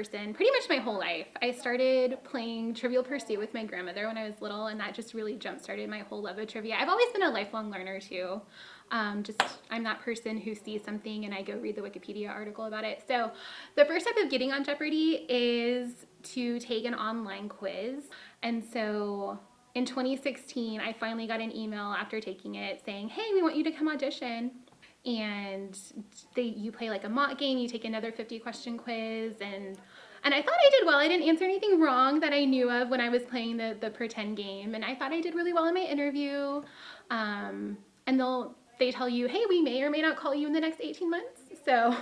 person pretty much my whole life. I started playing Trivial Pursuit with my grandmother when I was little, and that just really jump-started my whole love of trivia. I've always been a lifelong learner too. I'm that person who sees something and I go read the Wikipedia article about it. So the first step of getting on Jeopardy is to take an online quiz. And so in 2016, I finally got an email after taking it saying, hey, we want you to come audition. And you play like a mock game, you take another 50-question quiz, and I thought I did well. I didn't answer anything wrong that I knew of when I was playing the pretend game, and I thought I did really well in my interview. And they tell you, hey, we may or may not call you in the next 18 months. So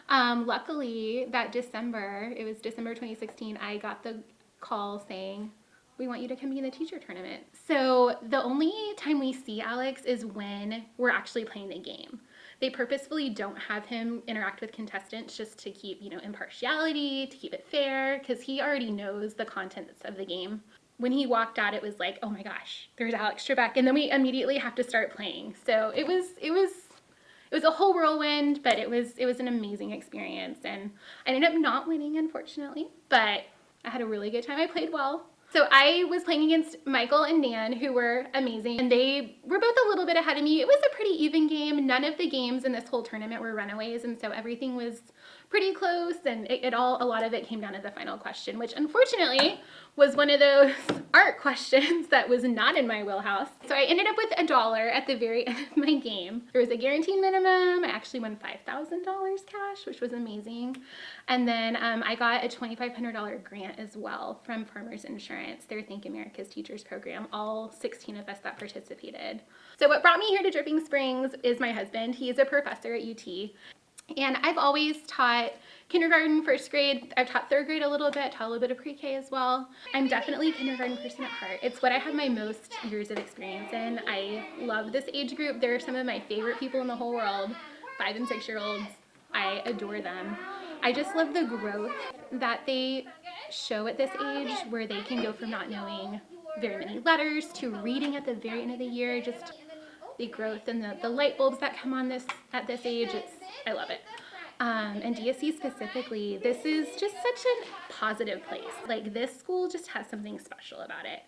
luckily that December, it was December 2016, I got the call saying, we want you to come be in the teacher tournament. So the only time we see Alex is when we're actually playing the game. They purposefully don't have him interact with contestants just to keep, impartiality, to keep it fair, because he already knows the contents of the game. When he walked out, it was like, oh my gosh, there's Alex Trebek, and then we immediately have to start playing. So it was a whole whirlwind, but it was an amazing experience, and I ended up not winning, unfortunately, but I had a really good time. I played well. So I was playing against Michael and Nan, who were amazing, and they were both a little bit ahead of me. It was a pretty even game. None of the games in this whole tournament were runaways, and so everything was pretty close, and a lot of it came down to the final question, which unfortunately was one of those art questions that was not in my wheelhouse. So I ended up with $1 at the very end of my game. There was a guaranteed minimum. I actually won $5,000 cash, which was amazing. And then I got a $2,500 grant as well from Farmers Insurance, their Think America's Teachers program, all 16 of us that participated. So what brought me here to Dripping Springs is my husband. He is a professor at UT. And I've always taught kindergarten, first grade. I've taught third grade a little bit, taught a little bit of pre-K as well. I'm definitely a kindergarten person at heart. It's what I have my most years of experience in. I love this age group. They're some of my favorite people in the whole world, 5 and 6-year-olds. I adore them. I just love the growth that they show at this age, where they can go from not knowing very many letters to reading at the very end of the year. Just the growth and the light bulbs that come on at this age, I love it. And DSC specifically, this is just such a positive place. Like, this school just has something special about it.